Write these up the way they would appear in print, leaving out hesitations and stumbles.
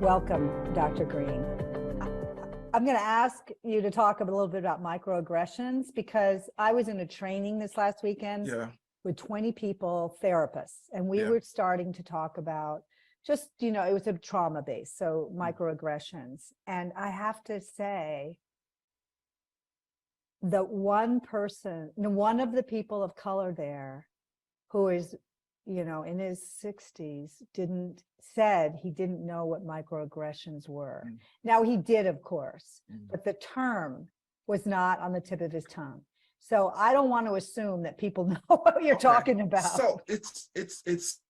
Welcome, Dr. Green. I'm going to ask you to talk a little bit about microaggressions because I was in a training this last weekend with 20 people, therapists, and we were starting to talk about just, it was a trauma base, so microaggressions. And I have to say that one of the people of color there who is, in his 60s said he didn't know what microaggressions were. Now he did, of course, but the term was not on the tip of his tongue. So I don't want to assume that people know what you're talking about. So it's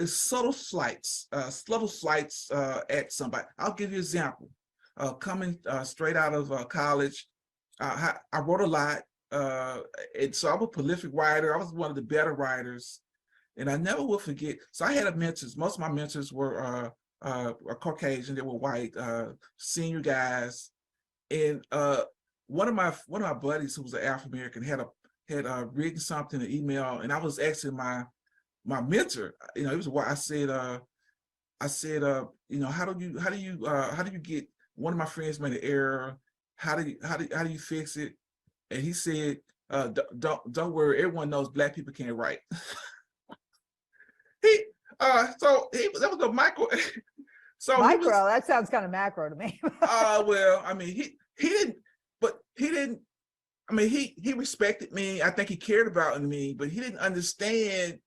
subtle slights at somebody. I'll give you an example. Coming straight out of college, I wrote a lot, and so I'm a prolific writer. I was one of the better writers, and I never will forget. So I had mentors. Most of my mentors were Caucasian. They were white, senior guys, and one of my buddies who was an African American had written something, an email, and I was asking my mentor. He was white. I said, how do you get, one of my friends made an error. How do you fix it? And he said, don't worry, everyone knows Black people can't write. That was a micro. So that sounds kind of macro to me. Well, I mean, he didn't. I mean, he respected me. I think he cared about me, but he didn't understand.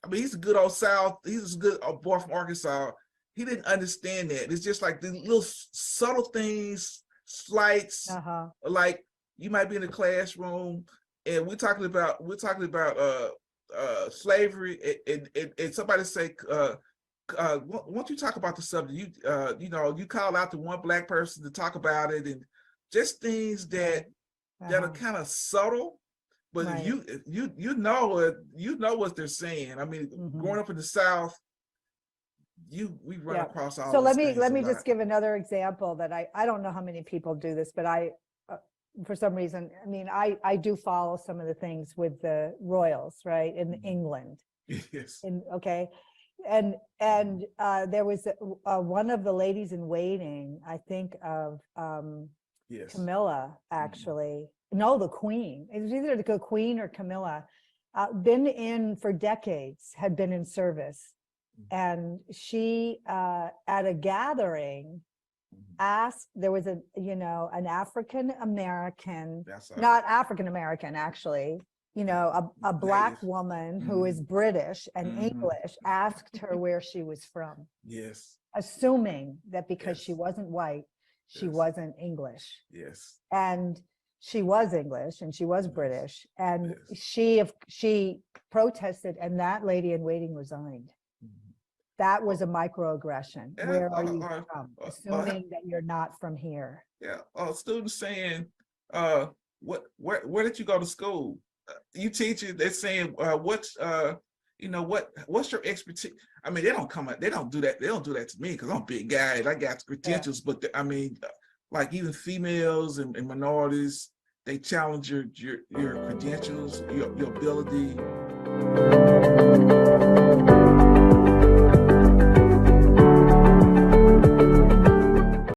I mean, he's a good old South. He's a good old boy from Arkansas. He didn't understand that. It's just like the little subtle things, slights, like you might be in a classroom and we're talking about slavery, and somebody say, once you talk about the subject, you call out to one Black person to talk about it, and just things that are kind of subtle, but you know what they're saying. I mean, growing up in the South, we run across all. So let me just give another example that I don't know how many people do this, but I for some reason, I mean, I do follow some of the things with the royals, right, in England. Yes. And there was one of the ladies in waiting, I think of Camilla, actually. No, the Queen. It was either the Queen or Camilla. Been in for decades, had been in service. And she, at a gathering, asked, there was an African American, not African American actually, a Black woman who is British and English, asked her where she was from. Yes. Assuming that because she wasn't white, she wasn't English. Yes. And she was English and she was British, and she protested, and that lady in waiting resigned. That was a microaggression. Where are you from? Assuming that you're not from here. Yeah. Students saying, where did you go to school? You teach it. They're saying, what's your expertise? I mean, they don't do that. They don't do that to me because I'm a big guy and I got credentials. But I mean, like even females and minorities, they challenge your credentials, your ability.